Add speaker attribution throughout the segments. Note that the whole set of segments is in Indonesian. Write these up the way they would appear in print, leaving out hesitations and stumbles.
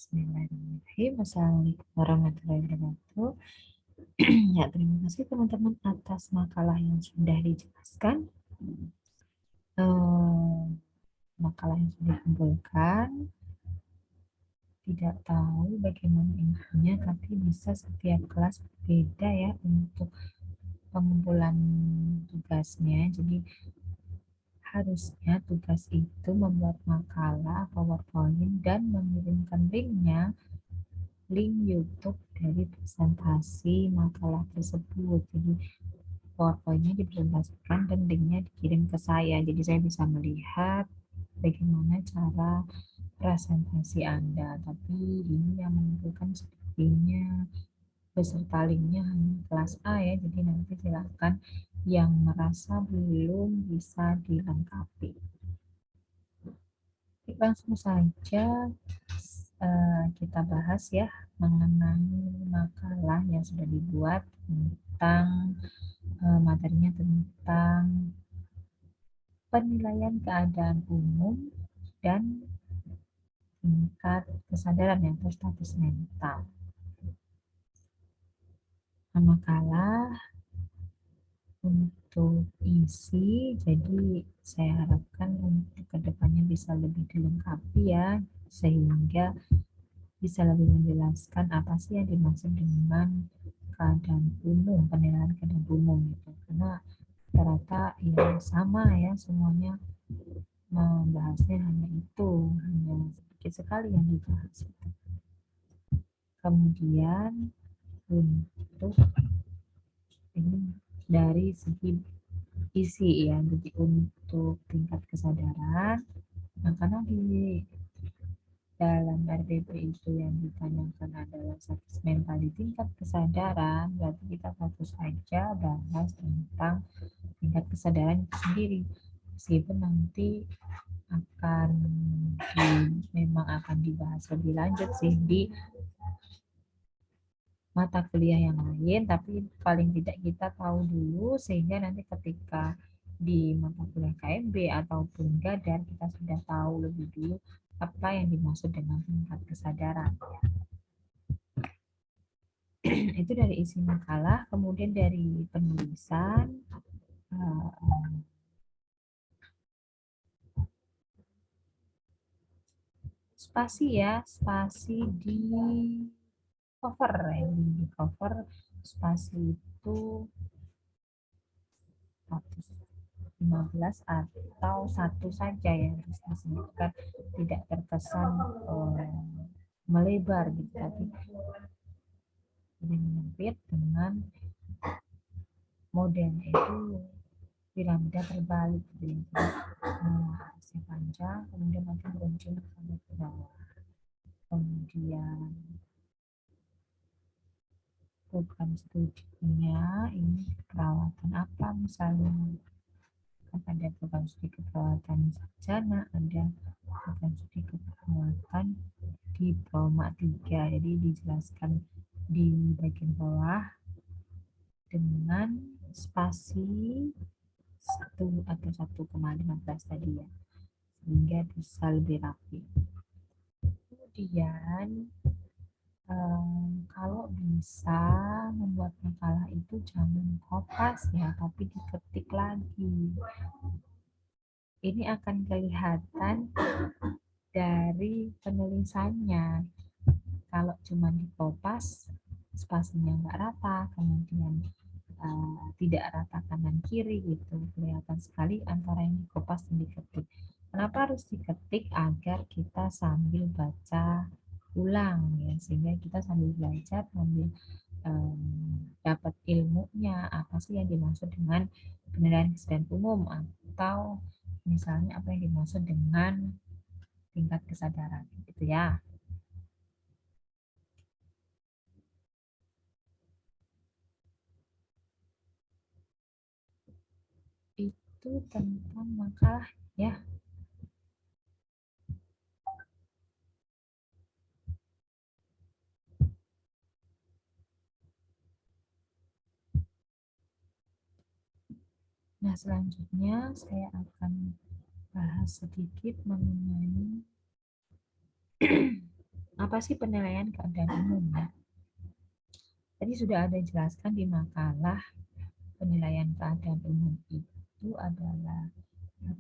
Speaker 1: Bismillahirrahmanirrahim. Assalamualaikum warahmatullahi wabarakatuh. Ya, terima kasih teman-teman atas makalah yang sudah dijelaskan. Makalah yang sudah dikumpulkan. Tidak tahu bagaimana intinya, tapi bisa setiap kelas berbeda ya untuk pengumpulan tugasnya. Jadi harusnya tugas itu membuat makalah, PowerPoint, dan mengirimkan link YouTube dari presentasi makalah tersebut. Jadi PowerPoint-nya dipresentasikan dan linknya dikirim ke saya. Jadi saya bisa melihat bagaimana cara presentasi Anda. Tapi ini yang menentukan sepertinya beserta linknya hanya kelas A ya. Jadi nanti silakan yang merasa belum bisa dilengkapi. Langsung saja kita bahas ya mengenai makalah yang sudah dibuat tentang materinya tentang penilaian keadaan umum dan tingkat kesadaran atau status mental. Makalah untuk isi, jadi saya harapkan untuk kedepannya bisa lebih dilengkapi ya, sehingga bisa lebih menjelaskan apa sih yang dimaksud dengan keadaan umum, penilaian keadaan umum itu. Karena rata-rata ya sama ya, semuanya membahasnya hanya itu, hanya sedikit sekali yang dibahas. Kemudian untuk ini dari segi isi ya, jadi untuk tingkat kesadaran, nah karena di dalam RDP itu yang ditanyakan adalah status mental di tingkat kesadaran, berarti kita fokus aja bahas tentang tingkat kesadaran itu sendiri. Meskipun nanti memang akan dibahas lebih lanjut sih di mata kuliah yang lain, tapi paling tidak kita tahu dulu sehingga nanti ketika di mata kuliah KMB ataupun Gadar kita sudah tahu lebih dulu apa yang dimaksud dengan tingkat kesadaran. Itu dari isi makalah. Kemudian dari penulisan, spasi ya, spasi di cover ya, di cover spasi itu 15 atau satu saja ya, disebutkan tidak terkesan melebar gitu, tapi menyempit dengan modelnya itu piramida terbalik gitu ya. Aksnya panjang, kemudian nanti beruncung sampai ke bawah. Kemudian program studinya ini perawatan apa misalnya, kan ada program studi keperawatan sarjana, ada program studi keperawatan diploma 3, jadi dijelaskan di bagian bawah dengan spasi 1 atau 1,15 tadi ya, sehingga bisa lebih rapi. Kemudian kalau bisa membuat makalah itu jangan kopas ya, tapi diketik lagi. Ini akan kelihatan dari penulisannya. Kalau cuma dikopas, spasinya nggak rata, kemudian tidak rata kanan kiri gitu, kelihatan sekali antara yang dikopas dan diketik. Kenapa harus diketik? Agar kita sambil baca ulang ya, sehingga kita sambil belajar sambil dapat ilmunya apa sih yang dimaksud dengan penilaian kesadaran umum, atau misalnya apa yang dimaksud dengan tingkat kesadaran gitu ya. Itu tentang makalah ya. Nah, selanjutnya saya akan bahas sedikit mengenai Apa sih penilaian keadaan umum ya? Tadi sudah ada jelaskan di makalah penilaian keadaan umum itu adalah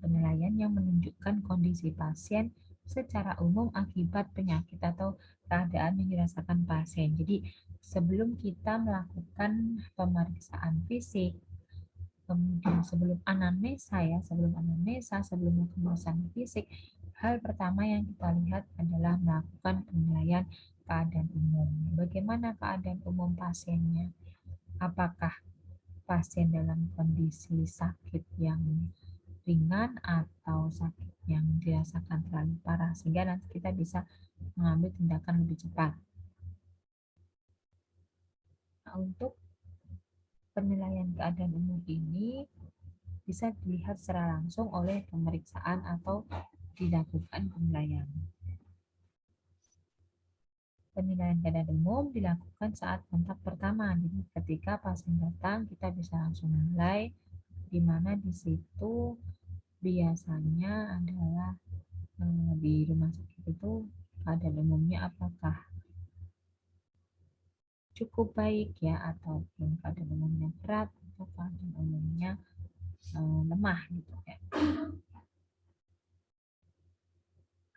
Speaker 1: penilaian yang menunjukkan kondisi pasien secara umum akibat penyakit atau keadaan yang dirasakan pasien. Jadi sebelum kita melakukan pemeriksaan fisik, kemudian sebelum anamnesa, sebelum melakukan pemeriksaan fisik, hal pertama yang kita lihat adalah melakukan penilaian keadaan umum. Bagaimana keadaan umum pasiennya? Apakah pasien dalam kondisi sakit yang ringan atau sakit yang dirasakan terlalu parah sehingga nanti kita bisa mengambil tindakan lebih cepat. Nah, untuk penilaian keadaan umum ini bisa dilihat secara langsung oleh pemeriksaan atau dilakukan penilaian. Penilaian keadaan umum dilakukan saat kontak pertama. Jadi ketika pasien datang kita bisa langsung menilai, di mana di situ biasanya adalah di rumah sakit itu keadaan umumnya apakah cukup baik ya ataupun keadaan umumnya berat atau keadaan umumnya lemah gitu ya.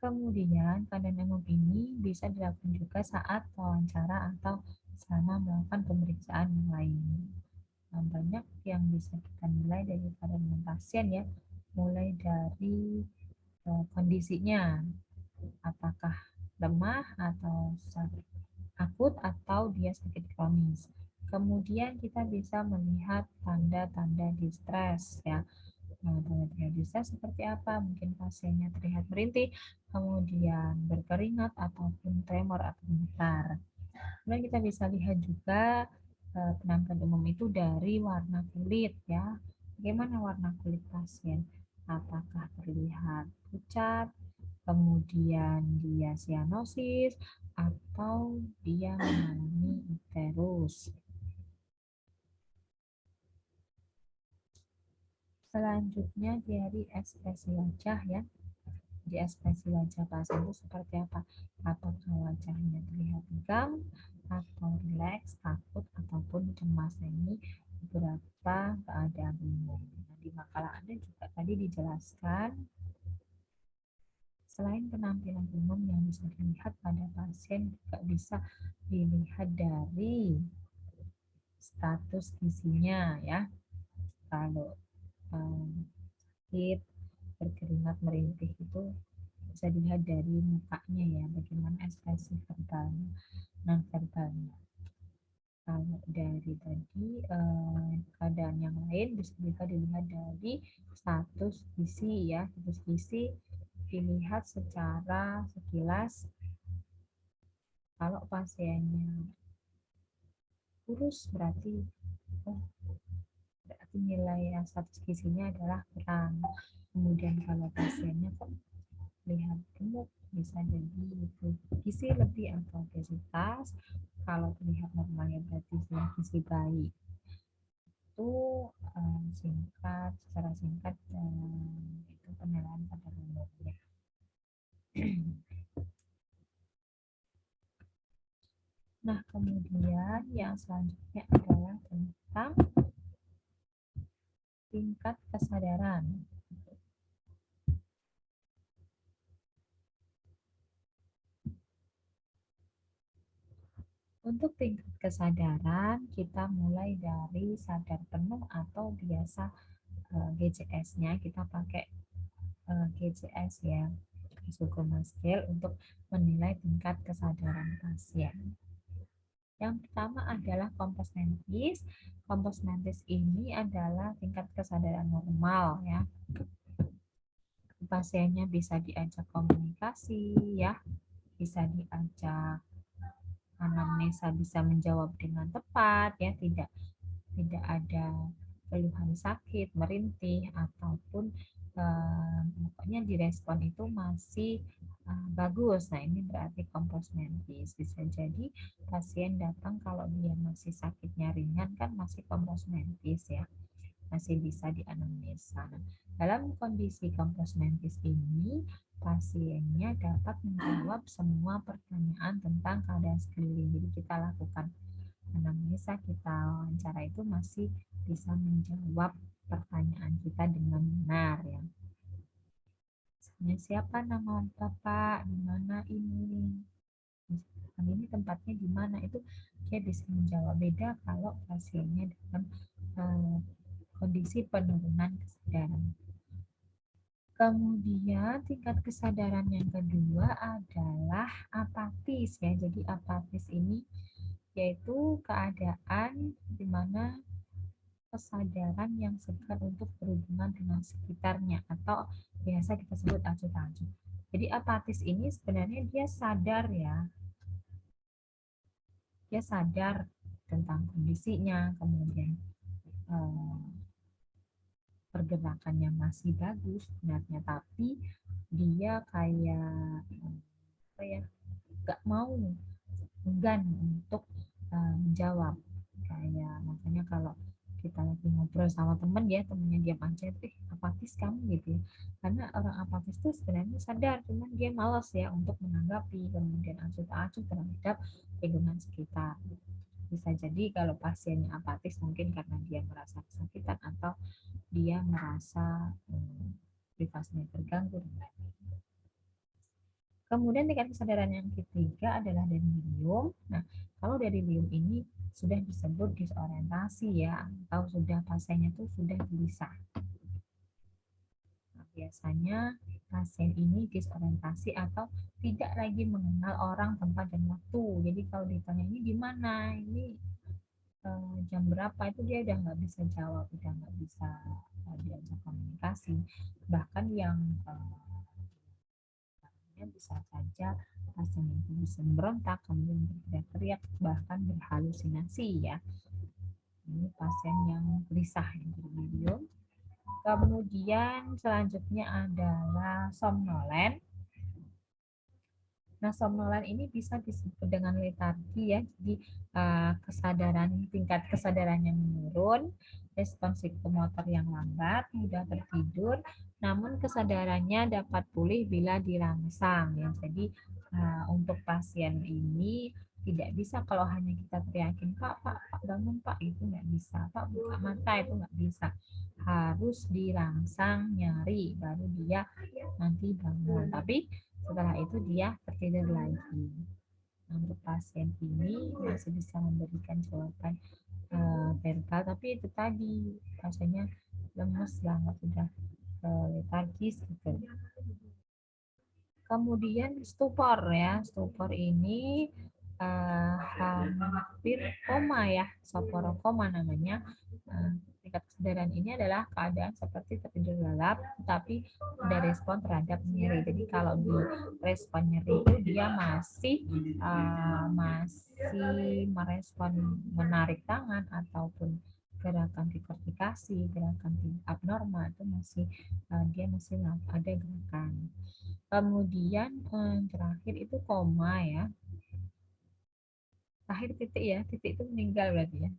Speaker 1: Kemudian keadaan umum ini bisa dilakukan juga saat wawancara atau selama melakukan pemeriksaan yang lain. Nah, banyak yang bisa kita nilai dari keadaan umum pasien ya, mulai dari kondisinya, apakah lemah atau sakit akut atau dia sakit kronis. Kemudian kita bisa melihat tanda-tanda distres ya. Nah, tanda-tanda distres seperti apa? Mungkin pasiennya terlihat merintih, kemudian berkeringat ataupun tremor atau gemetar. Kemudian kita bisa lihat juga penampilan umum itu dari warna kulit ya. Bagaimana warna kulit pasien? Apakah terlihat pucat, kemudian dia sianosis, atau dia mengalami icterus. Selanjutnya dari ekspresi wajah ya. Di ekspresi wajah pasien itu seperti apa? Apakah wajahnya terlihat tegang, atau rileks, takut, ataupun cemas. Nah, ini beberapa keadaan umum. Nah, di makalah Anda juga tadi dijelaskan selain penampilan umum yang bisa dilihat pada pasien juga bisa dilihat dari status gizinya ya. Kalau sakit, berkeringat, merintih itu bisa dilihat dari mukanya ya, bagaimana ekspresi verbalnya, non verbalnya. Kalau dari tadi keadaan yang lain bisa juga dilihat dari status gizi ya, status gizi dilihat secara sekilas. Kalau pasiennya kurus berarti nilai status gizinya adalah kurang. Kemudian kalau pasiennya kok lihat gemuk bisa jadi itu gizi lebih atau obesitas. Kalau terlihat normal ya berarti gizi baik. Itu secara singkat itu penilaian pada umumnya. Nah, kemudian yang selanjutnya adalah tentang tingkat kesadaran. Untuk tingkat kesadaran, kita mulai dari sadar penuh atau biasa GCS-nya kita pakai GCS ya, Glucose Scale untuk menilai tingkat kesadaran pasien. Yang pertama adalah kompos mentis. Kompos mentis ini adalah tingkat kesadaran normal ya. Pasiennya bisa diajak komunikasi ya, bisa diajak anamnesa, bisa menjawab dengan tepat ya, tidak ada keluhan sakit, merintih ataupun pokoknya direspon itu masih bagus. Nah, ini berarti kompos mentis. Bisa jadi pasien datang kalau dia masih sakitnya ringan kan masih kompos mentis ya. masih bisa dianamnesa. Dalam kondisi kompos mentis ini, pasiennya dapat menjawab semua pertanyaan tentang keadaan sekeliling. Jadi kita lakukan anamnesa, kita wawancara itu masih bisa menjawab pertanyaan kita dengan benar ya. Misalnya, siapa nama Bapak, di mana ini? Ini tempatnya di mana? Itu dia bisa menjawab. Beda kalau pasiennya dalam kondisi penurunan kesadaran. Kemudian tingkat kesadaran yang kedua adalah apatis ya. Jadi apatis ini yaitu keadaan di mana kesadaran yang segar untuk berhubungan dengan sekitarnya atau biasa kita sebut acuh-acuh. Jadi apatis ini sebenarnya dia sadar ya. Dia sadar tentang kondisinya, kemudian pergerakannya masih bagus sebenarnya, tapi dia kayak apa ya, nggak mau, enggan untuk menjawab. Kayak makanya kalau kita lagi ngobrol sama temen ya, temennya diam aja, apatis kamu gitu ya. Karena orang apatis itu sebenarnya sadar, cuman dia malas ya untuk menanggapi, kemudian acuh-acuh terhadap lingkungan sekitar. Bisa jadi kalau pasiennya apatis mungkin karena dia merasa kesakitan atau dia merasa privasinya terganggu. Kemudian tingkat kesadaran yang ketiga adalah delirium. Nah, kalau delirium ini sudah disebut disorientasi ya, atau sudah pasiennya itu sudah gelisah. Nah, biasanya pasien ini disorientasi atau tidak lagi mengenal orang, tempat, dan waktu. Jadi kalau ditanya ini di mana, ini jam berapa, itu dia udah nggak bisa jawab, udah nggak bisa diajak komunikasi. Bahkan yang bisa saja pasien itu bisa berontak, kemudian berteriak-teriak, bahkan berhalusinasi ya. Ini pasien yang gelisah yang delirium. Kemudian selanjutnya adalah somnolen. Nah, somnolen ini bisa disebut dengan letargi ya. Jadi tingkat kesadarannya menurun, respons psikomotor yang lambat, mudah tertidur, namun kesadarannya dapat pulih bila dirangsang ya. Jadi untuk pasien ini tidak bisa kalau hanya kita teriakin, Pak bangun Pak, itu nggak bisa. Pak buka mata, itu nggak bisa. Harus dirangsang, nyari, baru dia nanti bangun. Tapi setelah itu dia tertidur lagi. Untuk pasien ini masih bisa memberikan jawaban verbal, tapi itu tadi pasiennya lemes banget, sudah letargis gitu. Kemudian stupor ya, stupor ini hampir koma ya, soporokoma namanya. Tingkat kesadaran ini adalah keadaan seperti tertidur lelap, tapi ada respon terhadap nyeri. Jadi kalau di respon nyeri itu dia masih merespon menarik tangan ataupun gerakan dekortikasi, gerakan abnormal itu masih dia masih ada gerakan. Kemudian terakhir itu koma ya. Terakhir titik ya, titik itu meninggal berarti ya.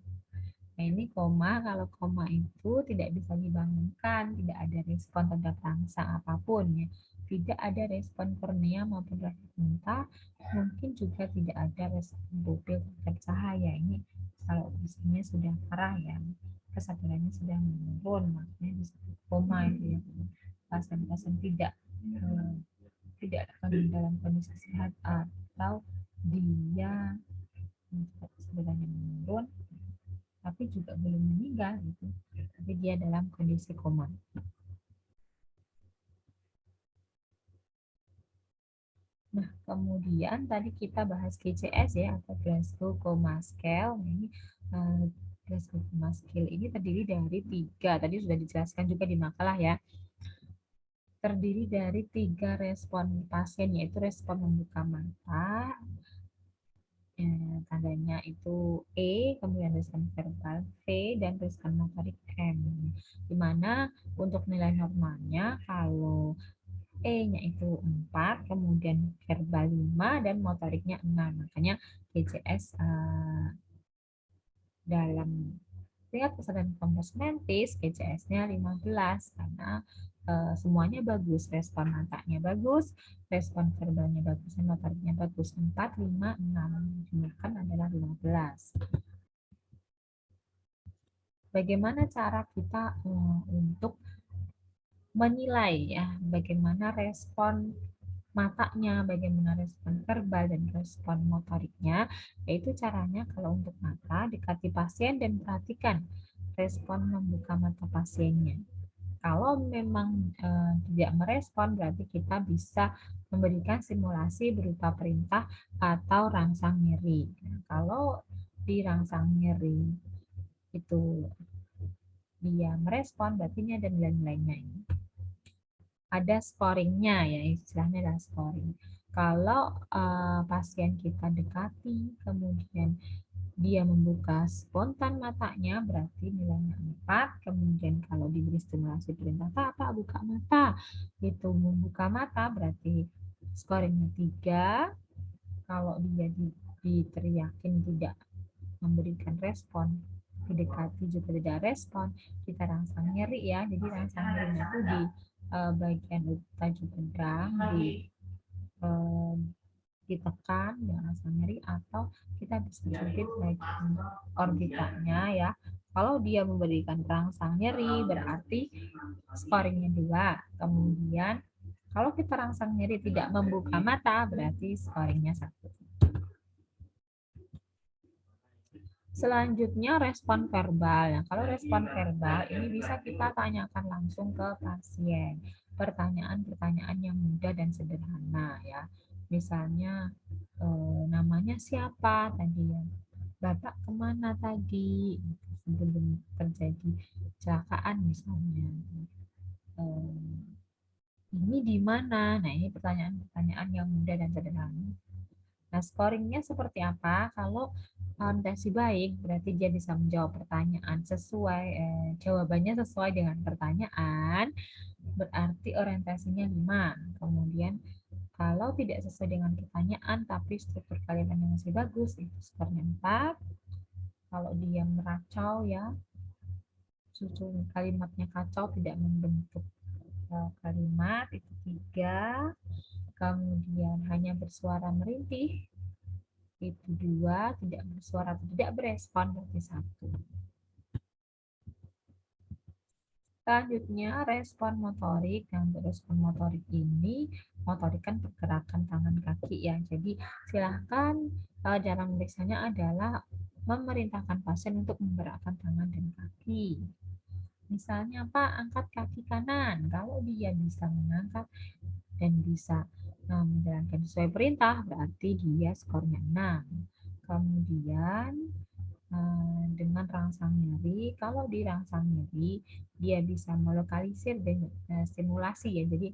Speaker 1: Nah, ini koma, kalau koma itu tidak bisa dibangunkan, tidak ada respon terhadap rangsang apapun ya. Tidak ada respon kornea maupun refleks mata, mungkin juga tidak ada respon pupil terhadap cahaya. Ini kalau misalnya sudah parah ya, kesadarannya sudah menurun, makanya disebut koma itu ya. Pasien-pasien tidak dalam kondisi sehat atau dia kesadarannya menurun tapi juga belum meninggal gitu, tapi dia dalam kondisi koma. Nah, kemudian tadi kita bahas GCS ya, atau Glasgow Coma Scale. Ini Glasgow Coma Scale ini terdiri dari 3, tadi sudah dijelaskan juga di makalah ya. Terdiri dari 3 respon pasien, yaitu respon membuka mata, tandanya itu E, kemudian respon verbal V, dan respon motorik M. Dimana untuk nilai normalnya kalau E-nya itu 4, kemudian verbal 5, dan motoriknya 6. Makanya GCS dalam Tingkat kesadaran komposmentis PCS-nya 15 karena semuanya bagus, respon matanya bagus, respon verbalnya bagus, dan motoriknya bagus. 4, 5, 6 jumlahkan adalah 15. Bagaimana cara kita untuk menilai ya bagaimana respon matanya, bagaimana respon verbal dan respon motoriknya, yaitu caranya kalau untuk mata dekati pasien dan perhatikan respon membuka mata pasiennya. Kalau memang tidak merespon, berarti kita bisa memberikan simulasi berupa perintah atau rangsang nyeri. Nah, kalau di rangsang nyeri itu dia merespon, berarti ini ada nilai-nilainya ini. Ada scoringnya ya, istilahnya adalah scoring. Kalau pasien kita dekati, kemudian dia membuka spontan matanya, berarti nilainya 4. Kemudian kalau diberi stimulasi perintah, Pak, buka mata. Itu membuka mata, berarti scoringnya 3. Kalau dia diteriakin tidak memberikan respon, didekati juga tidak respon, kita rangsang nyeri ya. Jadi rangsang nyerinya itu di bagian tajuk pedang, ditekan dengan rangsang nyeri, atau kita bisa jepit bagian orbitanya ya. Kalau dia memberikan rangsang nyeri berarti scoringnya 2. Kemudian kalau kita rangsang nyeri tidak membuka mata berarti scoringnya 1. Selanjutnya respon verbal. Nah, kalau respon verbal ini bisa kita tanyakan langsung ke pasien. Pertanyaan-pertanyaan yang mudah dan sederhana ya. Misalnya namanya siapa tadi ya? Bapak kemana tadi? Sebelum terjadi kecelakaan misalnya. Ini di mana? Nah, ini pertanyaan-pertanyaan yang mudah dan sederhana. Nah, scoringnya seperti apa? Kalau orientasi baik, berarti dia bisa menjawab pertanyaan sesuai, jawabannya sesuai dengan pertanyaan, berarti orientasinya 5. Kemudian, kalau tidak sesuai dengan pertanyaan, tapi struktur kalimatnya masih bagus, itu skornya 4. Kalau dia meracau ya, susun kalimatnya kacau, tidak membentuk kalimat, itu 3. Kemudian hanya bersuara merintih, itu 2. Tidak bersuara atau tidak berespon, berarti 1. Selanjutnya respon motorik. Nah, untuk respon motorik ini, motorik kan pergerakan tangan kaki ya. Jadi silahkan cara memeriksanya adalah memerintahkan pasien untuk menggerakkan tangan dan kaki. Misalnya, Pak, angkat kaki kanan. Kalau dia bisa mengangkat dan bisa menjalankan sesuai perintah, berarti dia skornya 6. Kemudian dengan rangsang nyeri, kalau di rangsang nyeri dia bisa melokalisir dan stimulasi ya. Jadi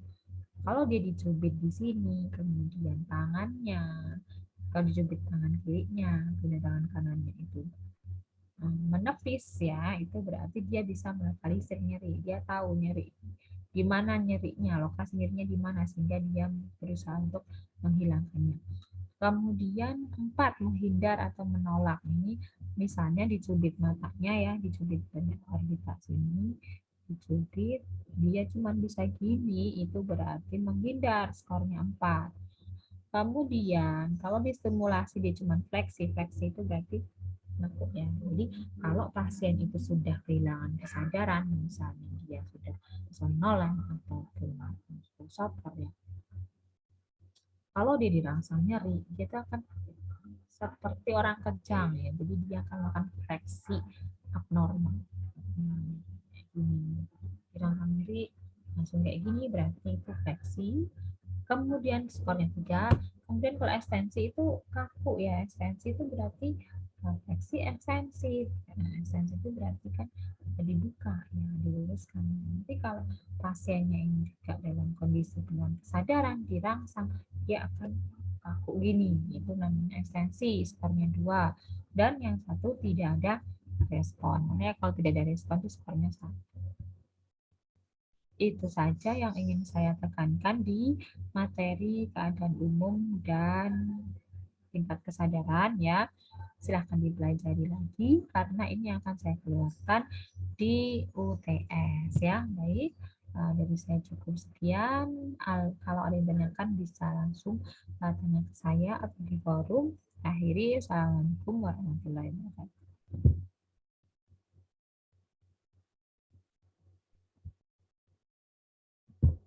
Speaker 1: kalau dia dicubit di sini, kemudian tangannya, kalau dicubit tangan kirinya, kemudian tangan kanannya itu menepis ya, itu berarti dia bisa melokalisir nyeri. Dia tahu nyeri di mana nyerinya, lokasi nyerinya di mana, sehingga dia berusaha untuk menghilangkannya. Kemudian 4, menghindar atau menolak. Ini misalnya dicubit matanya ya, dicubit banyak orbitas ini, dicubit, dia cuma bisa gini, itu berarti menghindar, skornya 4. Kemudian kalau distimulasi dia cuma fleksi, fleksi itu berarti nekuk ya. Jadi kalau pasien itu sudah kehilangan kesadaran, misalnya dia sudah somnolen atau sopor ya, kalau dia dirangsang nyeri, dia akan seperti orang kejang ya, jadi dia akan melakukan fleksi abnormal. Dirangsang nyeri langsung kayak gini, berarti itu fleksi. Kemudian skornya 3. Kemudian kalau ekstensi itu kaku ya, ekstensi itu berarti fleksi ekstensi. Nah, ekstensi itu berarti kan dibuka ya, diluruskan. Nanti kalau pasiennya ini juga dalam kondisi belum kesadaran, dirangsang, dia akan kaku gini, itu namanya ekstensi, skornya 2. Dan yang satu tidak ada respon. Makanya kalau tidak ada respon itu skornya 1. Itu saja yang ingin saya tekankan di materi keadaan umum dan tingkat kesadaran ya. silahkan dipelajari lagi karena ini akan saya keluarkan di UTS ya. Baik, dari saya cukup sekian. Kalau ada yang tanyakan bisa langsung tanya ke saya atau di forum. Akhiri, assalamualaikum warahmatullahi wabarakatuh.